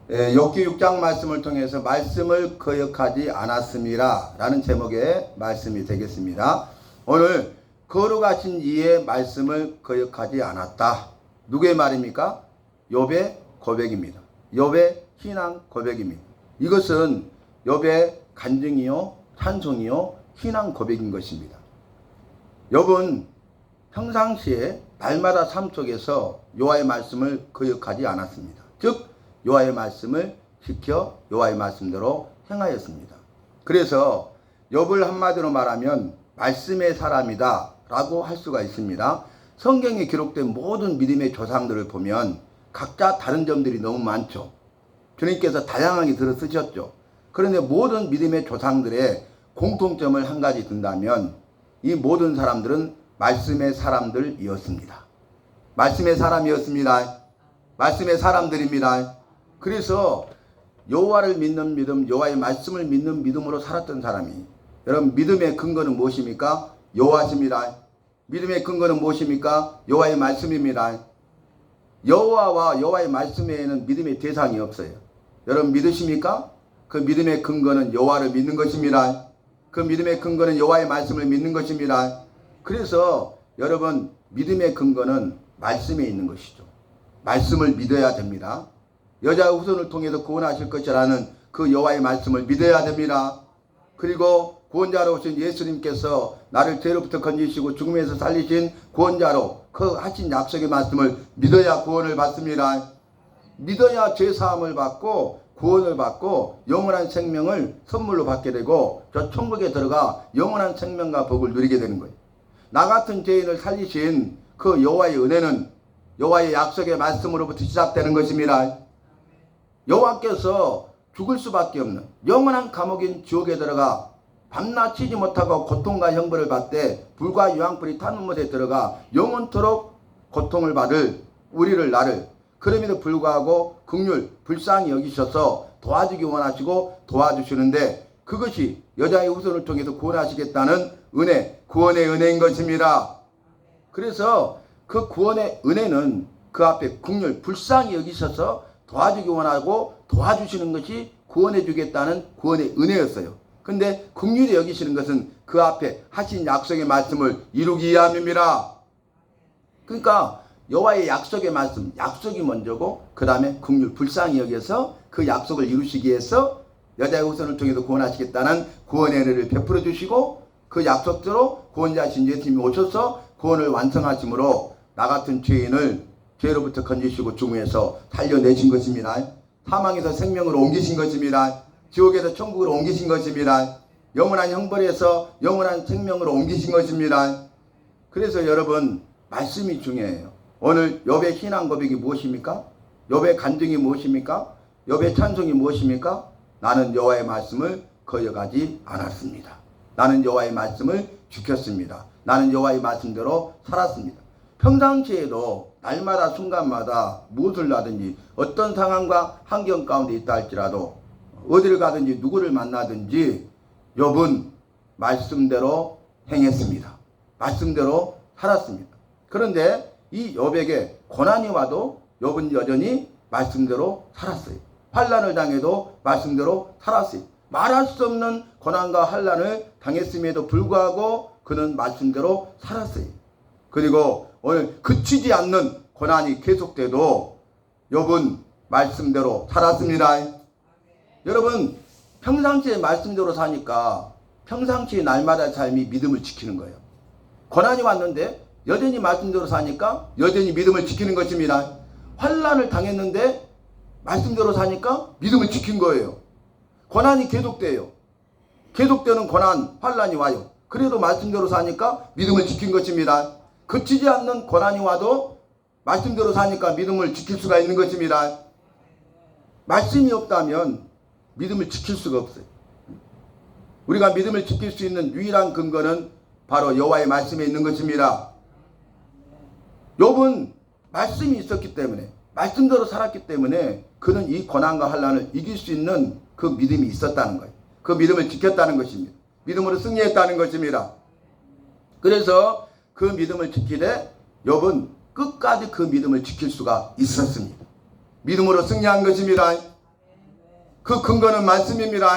욥기 6장 말씀을 통해서 말씀을 거역하지 않았음이라 라는 제목의 말씀이 되겠습니다. 오늘 거룩하신 이의 말씀을 거역하지 않았다. 누구의 말입니까? 욥의 고백입니다. 욥의 신앙 고백입니다. 이것은 욥의 간증이요, 찬송이요, 신앙 고백인 것입니다. 욥은 평상시에 날마다 삶 속에서 여호와의 말씀을 거역하지 않았습니다. 즉 여호와의 말씀을 지켜 여호와의 말씀대로 행하였습니다. 그래서 욥을 한마디로 말하면 말씀의 사람이다 라고 할 수가 있습니다. 성경에 기록된 모든 믿음의 조상들을 보면 각자 다른 점들이 너무 많죠. 주님께서 다양하게 들어 쓰셨죠. 그런데 모든 믿음의 조상들의 공통점을 한 가지 든다면 이 모든 사람들은 말씀의 사람들이었습니다. 말씀의 사람이었습니다. 말씀의 사람들입니다. 그래서 여호와를 믿는 믿음, 여호와의 말씀을 믿는 믿음으로 살았던 사람이, 여러분 믿음의 근거는 무엇입니까? 여호와십니다. 믿음의 근거는 무엇입니까? 여호와의 말씀입니다. 여호와와 여호와의 말씀 외에는 믿음의 대상이 없어요. 여러분 믿으십니까? 그 믿음의 근거는 여호와를 믿는 것입니다. 그 믿음의 근거는 여호와의 말씀을 믿는 것입니다. 그래서 여러분 믿음의 근거는 말씀에 있는 것이죠. 말씀을 믿어야 됩니다. 여자의 후손을 통해서 구원하실 것이라는 그 여호와의 말씀을 믿어야 됩니다. 그리고 구원자로 오신 예수님께서 나를 죄로부터 건지시고 죽음에서 살리신 구원자로 그 하신 약속의 말씀을 믿어야 구원을 받습니다. 믿어야 죄사함을 받고 구원을 받고 영원한 생명을 선물로 받게 되고 저 천국에 들어가 영원한 생명과 복을 누리게 되는 거예요. 나 같은 죄인을 살리신 그 여호와의 은혜는 여호와의 약속의 말씀으로부터 시작되는 것입니다. 여호와께서 죽을 수밖에 없는 영원한 감옥인 지옥에 들어가 밤낮 쉬지 못하고 고통과 형벌을 받되 불과 유황불이 타는 못에 들어가 영원토록 고통을 받을 우리를 나를 그럼에도 불구하고 긍휼 불쌍히 여기셔서 도와주기 원하시고 도와주시는데 그것이 여자의 후손을 통해서 구원하시겠다는 은혜, 구원의 은혜인 것입니다. 그래서 그 구원의 은혜는 그 앞에 긍휼 불쌍히 여기셔서 도와주기 원하고 도와주시는 것이 구원해 주겠다는 구원의 은혜였어요. 근데 긍휼히 여기시는 것은 그 앞에 하신 약속의 말씀을 이루기 위함입니다. 그러니까 여호와의 약속의 말씀, 약속이 먼저고 그 다음에 긍휼 불쌍히 여겨서 그 약속을 이루시기 위해서 여자의 후손을 통해서 구원하시겠다는 구원의 은혜를 베풀어 주시고 그 약속대로 구원자신 예수님이 오셔서 구원을 완성하심으로 나 같은 죄인을 죄로부터 건지시고 죽음에서 살려내신 것입니다. 사망에서 생명으로 옮기신 것입니다. 지옥에서 천국으로 옮기신 것입니다. 영원한 형벌에서 영원한 생명으로 옮기신 것입니다. 그래서 여러분 말씀이 중요해요. 오늘 욥의 신앙 고백이 무엇입니까? 욥의 간증이 무엇입니까? 욥의 찬송이 무엇입니까? 나는 여호와의 말씀을 거역하지 않았습니다. 나는 여호와의 말씀을 지켰습니다. 나는 여호와의 말씀대로 살았습니다. 평상시에도 날마다 순간마다 무엇을 하든지 어떤 상황과 환경 가운데 있다 할지라도 어디를 가든지 누구를 만나든지 욥은 말씀대로 행했습니다. 말씀대로 살았습니다. 그런데 이 욥에게 고난이 와도 욥은 여전히 말씀대로 살았어요. 환난을 당해도 말씀대로 살았어요. 말할 수 없는 고난과 환난을 당했음에도 불구하고 그는 말씀대로 살았어요. 그리고 오늘 그치지 않는 고난이 계속돼도 욥은 말씀대로 살았습니다. 여러분 평상시에 말씀대로 사니까 평상시에 날마다 삶이 믿음을 지키는 거예요. 고난이 왔는데 여전히 말씀대로 사니까 여전히 믿음을 지키는 것입니다. 환난을 당했는데 말씀대로 사니까 믿음을 지킨 거예요. 고난이 계속돼요. 계속되는 고난, 환난이 와요. 그래도 말씀대로 사니까 믿음을 지킨 것입니다. 그치지 않는 고난이 와도 말씀대로 사니까 믿음을 지킬 수가 있는 것입니다. 말씀이 없다면 믿음을 지킬 수가 없어요. 우리가 믿음을 지킬 수 있는 유일한 근거는 바로 여호와의 말씀에 있는 것입니다. 욥은 말씀이 있었기 때문에 말씀대로 살았기 때문에 그는 이 고난과 환난을 이길 수 있는 그 믿음이 있었다는 거예요. 그 믿음을 지켰다는 것입니다. 믿음으로 승리했다는 것입니다. 그래서 그 믿음을 지키되 욥은 끝까지 그 믿음을 지킬 수가 있었습니다. 믿음으로 승리한 것입니다. 그 근거는 말씀입니다.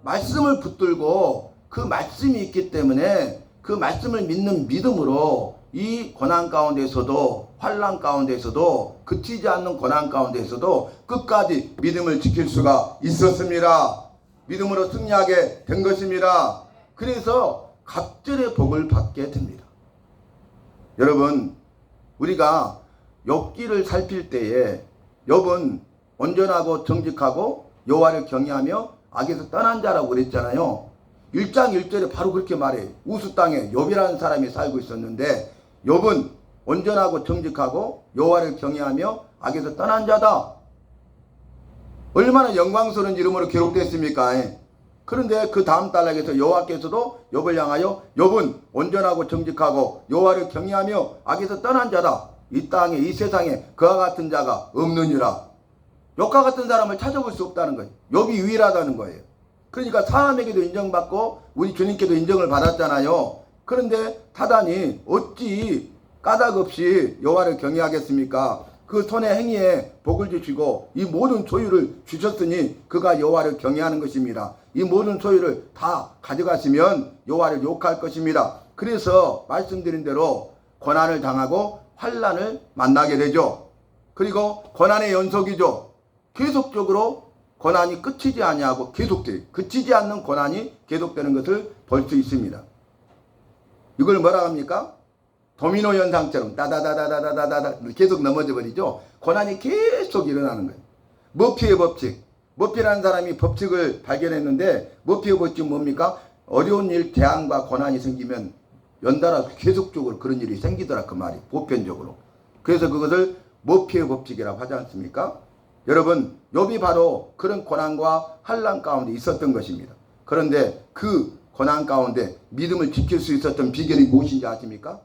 말씀을 붙들고 그 말씀이 있기 때문에 그 말씀을 믿는 믿음으로 이 고난 가운데서도 환난 가운데서도 그치지 않는 고난 가운데서도 끝까지 믿음을 지킬 수가 있었습니다. 믿음으로 승리하게 된 것입니다. 그래서 갑절의 복을 받게 됩니다. 여러분, 우리가 욥기를 살필 때에 욥은 온전하고 정직하고 여호와를 경외하며 악에서 떠난 자라고 그랬잖아요. 1장 1절에 바로 그렇게 말해요. 우스 땅에 욥이라는 사람이 살고 있었는데 욥은 온전하고 정직하고 여호와를 경외하며 악에서 떠난 자다. 얼마나 영광스러운 이름으로 기록됐습니까? 그런데 그 다음 단락에서 여호와께서도 욥을 향하여 욥은 온전하고 정직하고 여호와를 경외하며 악에서 떠난 자다. 이 땅에 이 세상에 그와 같은 자가 없느니라. 욥과 같은 사람을 찾아볼 수 없다는 거예요. 욥이 유일하다는 거예요. 그러니까 사람에게도 인정받고 우리 주님께도 인정을 받았잖아요. 그런데 타단이 어찌 까닭없이 여호와를 경외하겠습니까? 그 손의 행위에 복을 주시고 이 모든 소유를 주셨으니 그가 여호와를 경외하는 것입니다. 이 모든 소유를 다 가져가시면 여호와를 욕할 것입니다. 그래서 말씀드린 대로 고난을 당하고 환난을 만나게 되죠. 그리고 고난의 연속이죠. 계속적으로 고난이 끝이지 아니하고 계속돼요. 그치지 않는 고난이 계속되는 것을 볼 수 있습니다. 이걸 뭐라 합니까? 도미노 현상처럼 다다다다다다다다 계속 넘어져 버리죠. 고난이 계속 일어나는 거예요. 머피의 법칙. 머피라는 사람이 법칙을 발견했는데 머피의 법칙은 뭡니까? 어려운 일, 재앙과 고난이 생기면 연달아 계속적으로 그런 일이 생기더라 그 말이 보편적으로. 그래서 그것을 머피의 법칙이라고 하지 않습니까? 여러분, 욥이 바로 그런 고난과 환난 가운데 있었던 것입니다. 그런데 그 고난 가운데 믿음을 지킬 수 있었던 비결이 무엇인지 아십니까?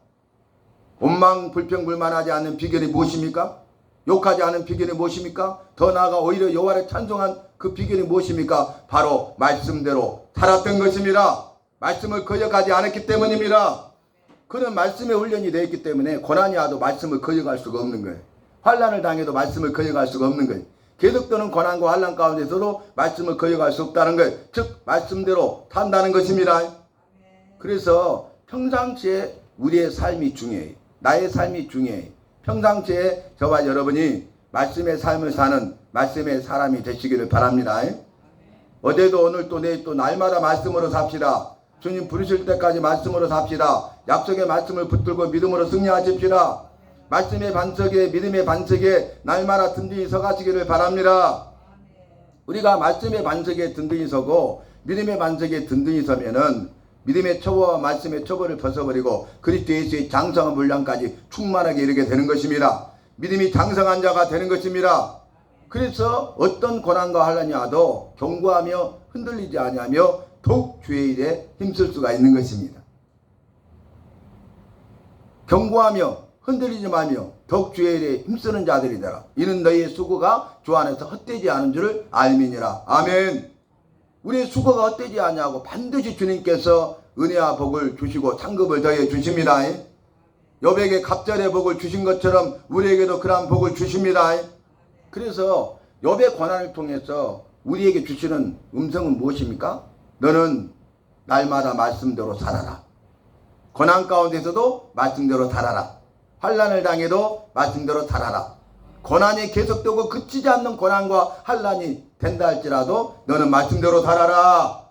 원망 불평불만하지 않는 비결이 무엇입니까? 욕하지 않은 비결이 무엇입니까? 더 나아가 오히려 여호와를 찬송한 그 비결이 무엇입니까? 바로 말씀대로 살았던 것입니다. 말씀을 거역하지 않았기 때문입니다. 그는 말씀에 훈련이 되어 있기 때문에 고난이 와도 말씀을 거역할 수가 없는 거예요. 환난을 당해도 말씀을 거역할 수가 없는 거예요. 계속되는 고난과 환난 가운데서도 말씀을 거역할 수 없다는 거예요. 즉 말씀대로 산다는 것입니다. 그래서 평상시에 우리의 삶이 중요해요. 나의 삶이 중요해요. 평상시에 저와 여러분이 말씀의 삶을 사는 말씀의 사람이 되시기를 바랍니다. 어제도 오늘 또 내일 또 날마다 말씀으로 삽시다. 주님 부르실 때까지 말씀으로 삽시다. 약속의 말씀을 붙들고 믿음으로 승리하십시다. 말씀의 반석에 믿음의 반석에 날마다 든든히 서가시기를 바랍니다. 우리가 말씀의 반석에 든든히 서고 믿음의 반석에 든든히 서면은 믿음의 초보와 말씀의 초보를 벗어버리고 그리스도 예수의 장성한 분량까지 충만하게 이르게 되는 것입니다. 믿음이 장성한 자가 되는 것입니다. 그래서 어떤 고난과 환난이 와도 경고하며 흔들리지 아니하며 더욱 주의 일에 힘쓸 수가 있는 것입니다. 경고하며 흔들리지 말며 더욱 주의 일에 힘쓰는 자들이더라. 이는 너희의 수고가 주 안에서 헛되지 않은 줄을 알미니라. 아멘. 우리의 수고가 헛되지 않냐고 반드시 주님께서 은혜와 복을 주시고 상급을 더해 주십니다. 욥에게 갑절의 복을 주신 것처럼 우리에게도 그러한 복을 주십니다. 그래서 욥의 고난을 통해서 우리에게 주시는 음성은 무엇입니까? 너는 날마다 말씀대로 살아라. 고난 가운데서도 말씀대로 살아라. 환난을 당해도 말씀대로 살아라. 고난이 계속되고 그치지 않는 고난과 환난이 된다 할지라도 너는 말씀대로 살아라.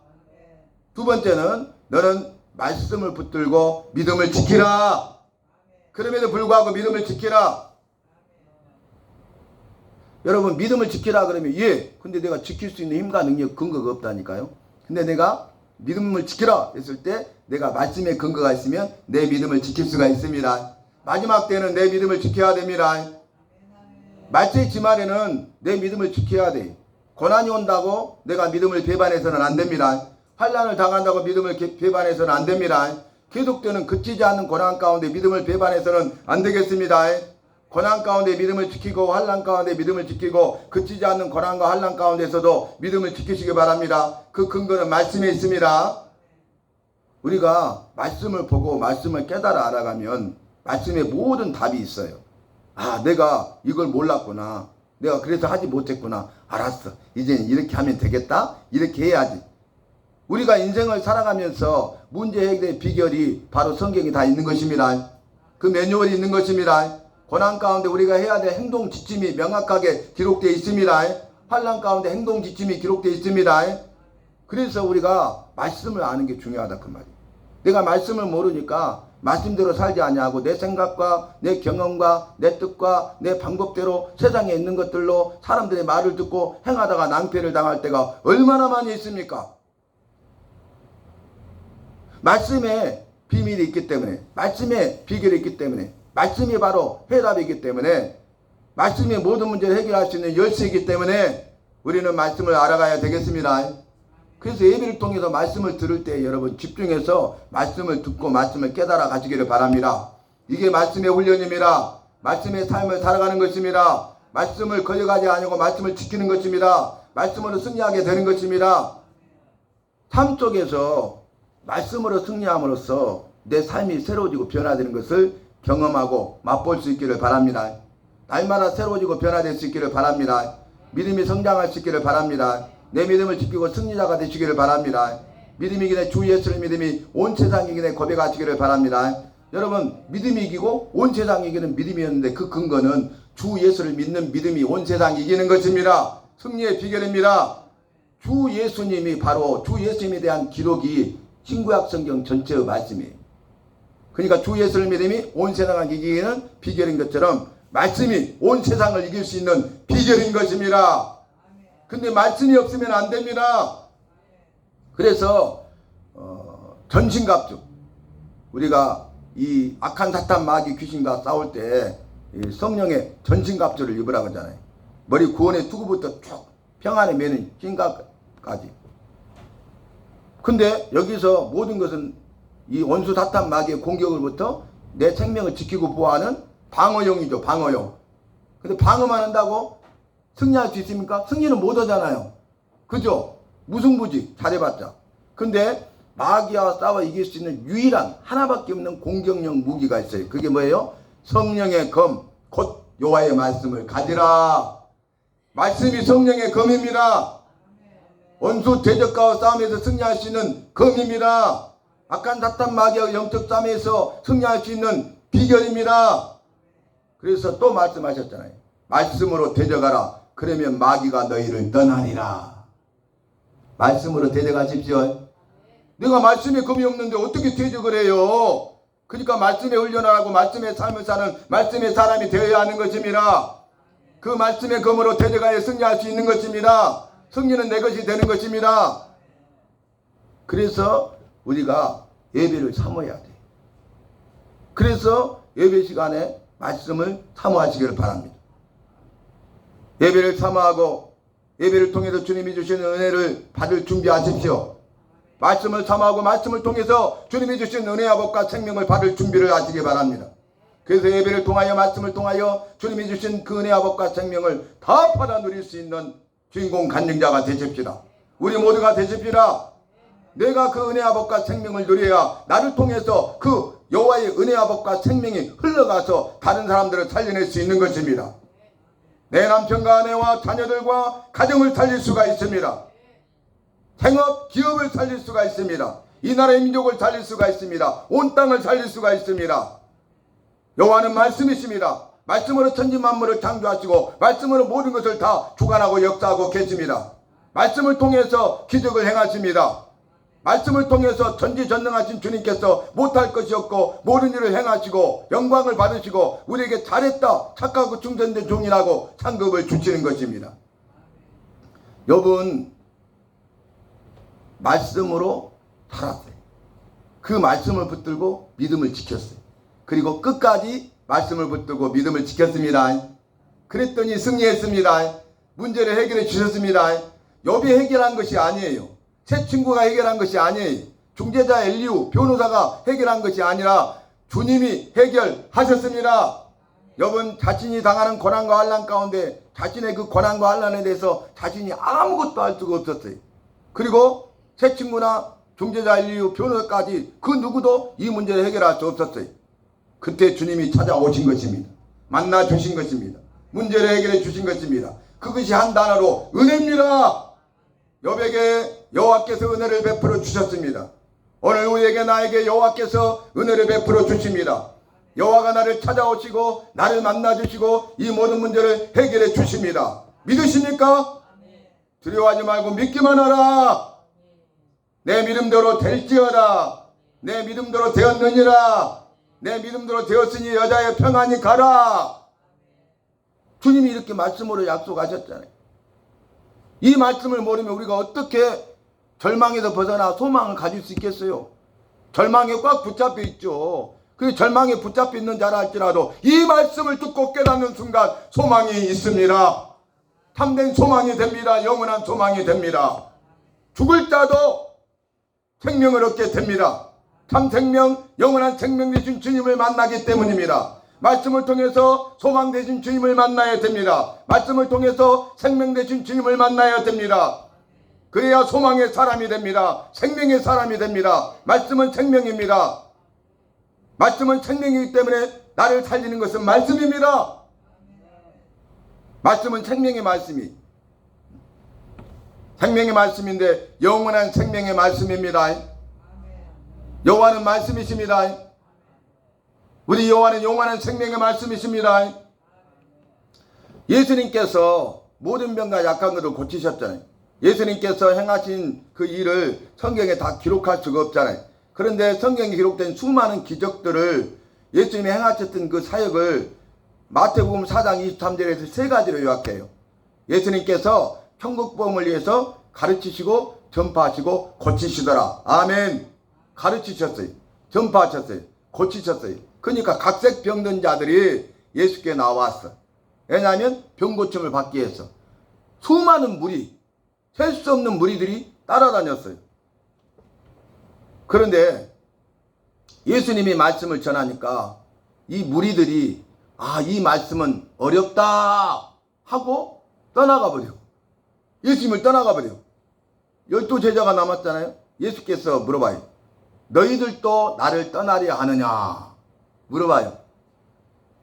두 번째는 너는 말씀을 붙들고 믿음을 지키라. 그럼에도 불구하고 믿음을 지키라. 여러분 믿음을 지키라 그러면 예. 근데 내가 지킬 수 있는 힘과 능력 근거가 없다니까요. 근데 내가 믿음을 지키라 했을 때 내가 말씀에 근거가 있으면 내 믿음을 지킬 수가 있습니다. 마지막 때는 내 믿음을 지켜야 됩니다. 말세의 지말에는 내 믿음을 지켜야 돼. 고난이 온다고 내가 믿음을 배반해서는 안 됩니다. 환난을 당한다고 믿음을 배반해서는 안 됩니다. 계속되는 그치지 않는 고난 가운데 믿음을 배반해서는 안 되겠습니다. 고난 가운데 믿음을 지키고 환난 가운데 믿음을 지키고 그치지 않는 고난과 환난 가운데서도 믿음을 지키시기 바랍니다. 그 근거는 말씀에 있습니다. 우리가 말씀을 보고 말씀을 깨달아 알아가면 말씀에 모든 답이 있어요. 아, 내가 이걸 몰랐구나. 내가 그래서 하지 못했구나. 알았어. 이제는 이렇게 하면 되겠다. 이렇게 해야지. 우리가 인생을 살아가면서 문제 해결의 비결이 바로 성경에 다 있는 것입니다. 그 매뉴얼이 있는 것입니다. 고난 가운데 우리가 해야 될 행동 지침이 명확하게 기록되어 있습니다. 환난 가운데 행동 지침이 기록되어 있습니다. 그래서 우리가 말씀을 아는 게 중요하다 그 말이에요. 내가 말씀을 모르니까 말씀대로 살지 아니하고 내 생각과 내 경험과 내 뜻과 내 방법대로 세상에 있는 것들로 사람들의 말을 듣고 행하다가 낭패를 당할 때가 얼마나 많이 있습니까? 말씀에 비밀이 있기 때문에, 말씀에 비결이 있기 때문에, 말씀이 바로 해답이기 때문에, 말씀이 모든 문제를 해결할 수 있는 열쇠이기 때문에 우리는 말씀을 알아가야 되겠습니다. 그래서 예배를 통해서 말씀을 들을 때 여러분 집중해서 말씀을 듣고 말씀을 깨달아 가시기를 바랍니다. 이게 말씀의 훈련입니다. 말씀의 삶을 살아가는 것입니다. 말씀을 걸려가지 아니고 말씀을 지키는 것입니다. 말씀으로 승리하게 되는 것입니다. 삶 속에서 말씀으로 승리함으로써 내 삶이 새로워지고 변화되는 것을 경험하고 맛볼 수 있기를 바랍니다. 날마다 새로워지고 변화될 수 있기를 바랍니다. 믿음이 성장할 수 있기를 바랍니다. 내 믿음을 지키고 승리자가 되시기를 바랍니다. 믿음이 이기네 주 예수를 믿음이 온 세상이 이기네 고백하시기를 바랍니다. 여러분 믿음이 이기고 온 세상이 이기는 믿음이었는데 그 근거는 주 예수를 믿는 믿음이 온 세상이 이기는 것입니다. 승리의 비결입니다. 주 예수님이 바로 주 예수님에 대한 기록이 신구약 성경 전체의 말씀이에요. 그러니까 주 예수를 믿음이 온 세상을 이기는 비결인 것처럼 말씀이 온 세상을 이길 수 있는 비결인 것입니다. 근데 말씀이 없으면 안 됩니다. 그래서 전신갑주 우리가 이 악한 사탄 마귀 귀신과 싸울 때 성령의 전신갑주를 입으라고 하잖아요. 머리 구원의 투구부터 쭉 평안의 매는 흰갑까지. 근데 여기서 모든 것은 이 원수 사탄 마귀의 공격으로부터 내 생명을 지키고 보호하는 방어용이죠. 방어용. 근데 방어만 한다고 승리할 수 있습니까? 승리는 못 하잖아요. 그죠? 무승부지 잘해봤자. 근데 마귀와 싸워 이길 수 있는 유일한 하나밖에 없는 공격용 무기가 있어요. 그게 뭐예요? 성령의 검, 곧 여호와의 말씀을 가지라. 말씀이 성령의 검입니다. 원수 대적과의 싸움에서 승리할 수 있는 검입니다. 악한 사탄 마귀와 영적 싸움에서 승리할 수 있는 비결입니다. 그래서 또 말씀하셨잖아요. 말씀으로 대적하라. 그러면 마귀가 너희를 떠나리라. 말씀으로 대적하십시오. 내가 말씀에 검이 없는데 어떻게 대적을 해요? 그러니까 말씀에 훈련하고 말씀의 삶을 사는 말씀의 사람이 되어야 하는 것입니다. 그 말씀의 검으로 대적하여 승리할 수 있는 것입니다. 승리는 내 것이 되는 것입니다. 그래서 우리가 예배를 사모해야 돼. 그래서 예배 시간에 말씀을 사모하시기를 바랍니다. 예배를 사모하고 예배를 통해서 주님이 주시는 은혜를 받을 준비하십시오. 말씀을 사모하고 말씀을 통해서 주님이 주신 은혜와 복과 생명을 받을 준비를 하시기 바랍니다. 그래서 예배를 통하여 말씀을 통하여 주님이 주신 그 은혜와 복과 생명을 다 받아 누릴 수 있는 주인공 간증자가 되십시다. 우리 모두가 되십시다. 내가 그 은혜와 복과 생명을 누려야 나를 통해서 그 여호와의 은혜와 복과 생명이 흘러가서 다른 사람들을 살려낼 수 있는 것입니다. 내 남편과 아내와 자녀들과 가정을 살릴 수가 있습니다. 생업, 기업을 살릴 수가 있습니다. 이 나라의 민족을 살릴 수가 있습니다. 온 땅을 살릴 수가 있습니다. 여호와는 말씀이십니다. 말씀으로 천지만물을 창조하시고 말씀으로 모든 것을 다 주관하고 역사하고 계십니다. 말씀을 통해서 기적을 행하십니다. 말씀을 통해서 전지전능하신 주님께서 못할 것이 없고 모든 일을 행하시고 영광을 받으시고 우리에게 잘했다 착하고 충성된 종이라고 상급을 주시는 것입니다. 욥은 말씀으로 살았어요. 그 말씀을 붙들고 믿음을 지켰어요. 그리고 끝까지 말씀을 붙들고 믿음을 지켰습니다. 그랬더니 승리했습니다. 문제를 해결해 주셨습니다. 욥이 해결한 것이 아니에요. 새 친구가 해결한 것이 아니에요. 중재자 엘리후 변호사가 해결한 것이 아니라 주님이 해결하셨습니다. 욥은 자신이 당하는 고난과 환난 가운데 자신의 그 고난과 환난에 대해서 자신이 아무것도 할 수가 없었어요. 그리고 새 친구나 중재자 엘리후 변호사까지 그 누구도 이 문제를 해결할 수 없었어요. 그때 주님이 찾아오신 것입니다. 만나 주신 것입니다. 문제를 해결해 주신 것입니다. 그것이 한 단어로 은혜입니다. 여백에 여호와께서 은혜를 베풀어 주셨습니다. 오늘 우리에게 나에게 여호와께서 은혜를 베풀어 주십니다. 여호와가 나를 찾아오시고 나를 만나 주시고 이 모든 문제를 해결해 주십니다. 믿으십니까? 두려워하지 말고 믿기만 하라. 내 믿음대로 될지어다. 내 믿음대로 되었느니라. 내 믿음대로 되었으니 여자의 평안히 가라. 주님이 이렇게 말씀으로 약속하셨잖아요. 이 말씀을 모르면 우리가 어떻게 절망에서 벗어나 소망을 가질 수 있겠어요? 절망에 꽉 붙잡혀 있죠. 그 절망에 붙잡혀 있는 자라 할지라도 이 말씀을 듣고 깨닫는 순간 소망이 있습니다. 참된 소망이 됩니다. 영원한 소망이 됩니다. 죽을 자도 생명을 얻게 됩니다. 참 생명, 영원한 생명 되신 주님을 만나기 때문입니다. 말씀을 통해서 소망 되신 주님을 만나야 됩니다. 말씀을 통해서 생명 되신 주님을 만나야 됩니다. 그래야 소망의 사람이 됩니다. 생명의 사람이 됩니다. 말씀은 생명입니다. 말씀은 생명이기 때문에 나를 살리는 것은 말씀입니다. 말씀은 생명의 말씀이 생명의 말씀인데 영원한 생명의 말씀입니다. 여호와는 말씀이십니다. 우리 여호와는 영원한 생명의 말씀이십니다. 예수님께서 모든 병과 약한 것을 고치셨잖아요. 예수님께서 행하신 그 일을 성경에 다 기록할 수가 없잖아요. 그런데 성경에 기록된 수많은 기적들을 예수님이 행하셨던 그 사역을 마태복음 4장 23절에서 세 가지로 요약해요. 예수님께서 천국복음을 위해서 가르치시고 전파하시고 고치시더라. 아멘. 가르치셨어요. 전파하셨어요. 고치셨어요. 그러니까 각색 병든 자들이 예수께 나왔어. 왜냐하면 병 고침을 받기 위해서. 수많은 무리, 셀 수 없는 무리들이 따라다녔어요. 그런데 예수님이 말씀을 전하니까 이 무리들이 이 말씀은 어렵다 하고 떠나가 버려. 예수님을 떠나가 버려. 12제자가 남았잖아요. 예수께서 물어봐요. 너희들도 나를 떠나려 하느냐? 물어봐요.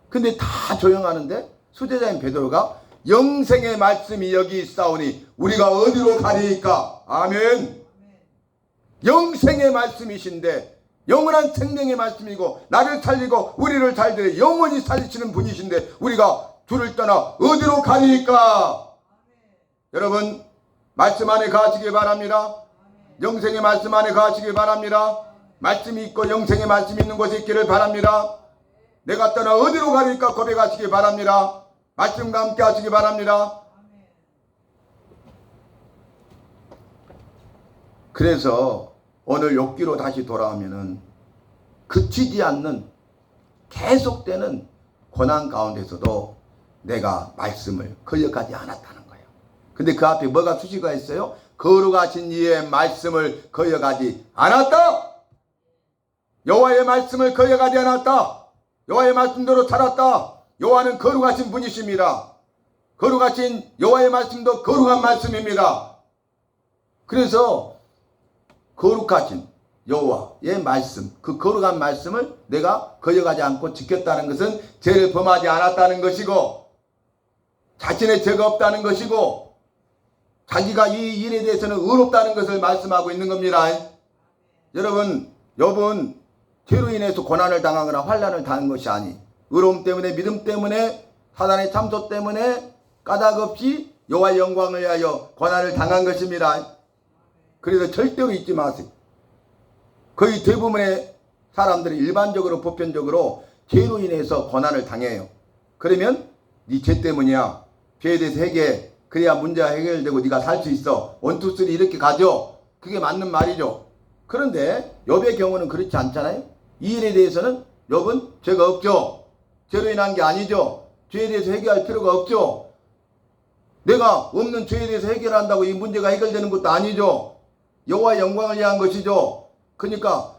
근데 다 조용하는데 수제자인 베드로가 영생의 말씀이 여기 있사오니 우리가 어디로 가리이까? 아멘. 영생의 말씀이신데 영원한 생명의 말씀이고 나를 살리고 우리를 살리되 영원히 살리시는 분이신데 우리가 주를 떠나 어디로 가리이까? 여러분 말씀 안에 가시길 바랍니다. 영생의 말씀 안에 가시길 바랍니다. 말씀이 있고 영생의 말씀이 있는 곳에 있기를 바랍니다. 내가 떠나 어디로 가리까 고백하시기 바랍니다. 말씀과 함께 하시기 바랍니다. 그래서 오늘 욕기로 다시 돌아오면은 그치지 않는 계속되는 고난 가운데서도 내가 말씀을 거역하지 않았다는 거예요. 근데 그 앞에 뭐가 수식어가 있어요? 거룩하신 이의 말씀을 거역하지 않았다. 여호와의 말씀을 거역하지 않았다. 여호와의 말씀대로 살았다. 여호와는 거룩하신 분이십니다. 거룩하신 여호와의 말씀도 거룩한 말씀입니다. 그래서 거룩하신 여호와의 말씀, 그 거룩한 말씀을 내가 거역하지 않고 지켰다는 것은 죄를 범하지 않았다는 것이고 자신의 죄가 없다는 것이고 자기가 이 일에 대해서는 의롭다는 것을 말씀하고 있는 겁니다. 여러분 죄로 인해서 고난을 당하거나 환난을 당한 것이 아니 의로움 때문에 믿음 때문에 사단의 참소 때문에 까닭없이 여호와의 영광을 위하여 고난을 당한 것입니다. 그래서 절대로 잊지 마세요. 거의 대부분의 사람들이 일반적으로 보편적으로 죄로 인해서 고난을 당해요. 그러면 네 죄 때문이야. 죄에 대해서 해결해. 그래야 문제가 해결되고 네가 살 수 있어. 1, 2, 3 이렇게 가죠. 그게 맞는 말이죠. 그런데 욥의 경우는 그렇지 않잖아요. 이 일에 대해서는 욥은 죄가 없죠. 죄로 인한 게 아니죠. 죄에 대해서 해결할 필요가 없죠. 내가 없는 죄에 대해서 해결한다고 이 문제가 해결되는 것도 아니죠. 여호와의 영광을 위한 것이죠. 그러니까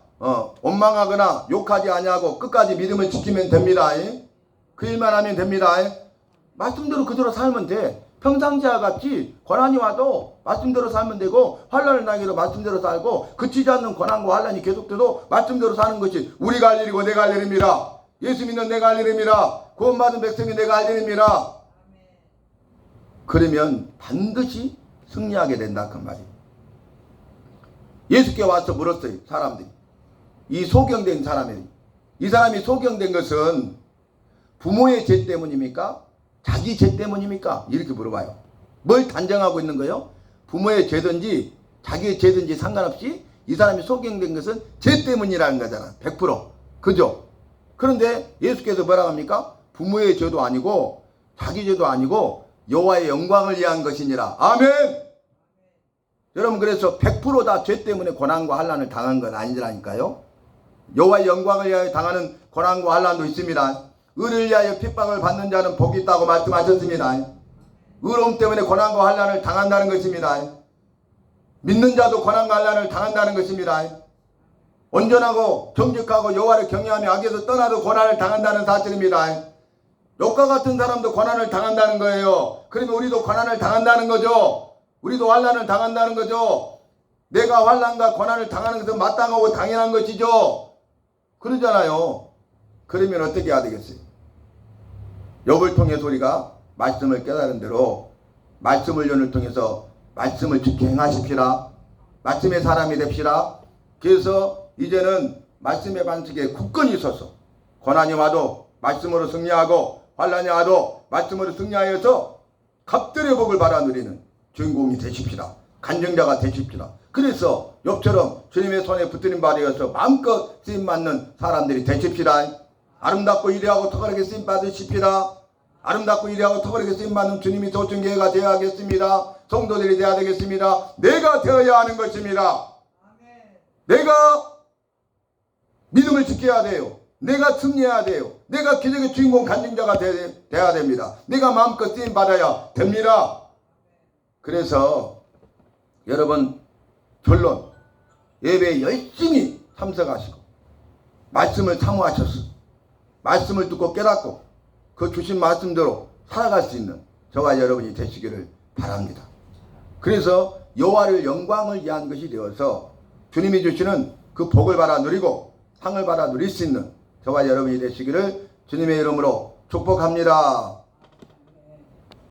원망하거나 욕하지 아니하고 끝까지 믿음을 지키면 됩니다. 그 일만 하면 됩니다. 말씀대로 그대로 살면 돼. 평상시와 같이 고난이 와도 말씀대로 살면 되고 환난을 당해도 말씀대로 살고 그치지 않는 고난과 환난이 계속돼도 말씀대로 사는 것이 우리가 할 일이고 내가 할 일입니다. 예수 믿는 내가 할 일입니다. 구원받은 백성이 내가 할 일입니다. 그러면 반드시 승리하게 된다 그 말이에요. 예수께 와서 물었어요. 사람들이. 이 소경된 사람이. 이 사람이 소경된 것은 부모의 죄 때문입니까? 자기 죄 때문입니까? 이렇게 물어봐요. 뭘 단정하고 있는 거예요? 부모의 죄든지 자기의 죄든지 상관없이 이 사람이 소경된 것은 죄 때문이라는 거잖아. 100%. 그죠? 그런데 예수께서 뭐라고 합니까? 부모의 죄도 아니고 자기 죄도 아니고 여호와의 영광을 위한 것이니라. 아멘! 여러분, 그래서 100% 다 죄 때문에 고난과 환난을 당한 건 아니라니까요. 여호와의 영광을 위하여 당하는 고난과 환난도 있습니다. 의를 위하여 핍박을 받는 자는 복이 있다고 말씀하셨습니다. 의로움 때문에 고난과 환난을 당한다는 것입니다. 믿는 자도 고난과 환난을 당한다는 것입니다. 온전하고 정직하고 여호와를 경외하며 악에서 떠나도 고난을 당한다는 사실입니다. 욥과 같은 사람도 고난을 당한다는 거예요. 그러면 우리도 고난을 당한다는 거죠. 우리도 환난을 당한다는 거죠. 내가 환난과 고난을 당하는 것은 마땅하고 당연한 것이죠. 그러잖아요. 그러면 어떻게 해야 되겠어요? 욥을 통해서 우리가 말씀을 깨달은 대로 말씀 훈련을 통해서 말씀을 지켜 행하십시라. 말씀의 사람이 됩시라. 그래서 이제는 말씀의 반석에 굳건히 서서 고난이 와도 말씀으로 승리하고 환난이 와도 말씀으로 승리하여서 갑들의 복을 받아 누리는 주인공이 되십시다. 간증자가 되십시다. 그래서 욥처럼 주님의 손에 붙들린 바 되어서 마음껏 쓰임받는 사람들이 되십시다. 아름답고 이래하고 턱하게 쓰임받으십시다. 아름답고 이래하고 턱하게 쓰임받는 주님이 도중교회가 되어야 하겠습니다. 성도들이 되어야 되겠습니다. 내가 되어야 하는 것입니다. 내가 믿음을 지켜야 돼요. 내가 승리해야 돼요. 내가 기적의 주인공 간증자가 되어야 됩니다. 내가 마음껏 쓰임받아야 됩니다. 그래서 여러분, 결론, 예배에 열심히 참석하시고 말씀을 사모하셔서 말씀을 듣고 깨닫고 그 주신 말씀대로 살아갈 수 있는 저와 여러분이 되시기를 바랍니다. 그래서 여호와를 영광을 위한 것이 되어서 주님이 주시는 그 복을 받아 누리고 상을 받아 누릴 수 있는 저와 여러분이 되시기를 주님의 이름으로 축복합니다.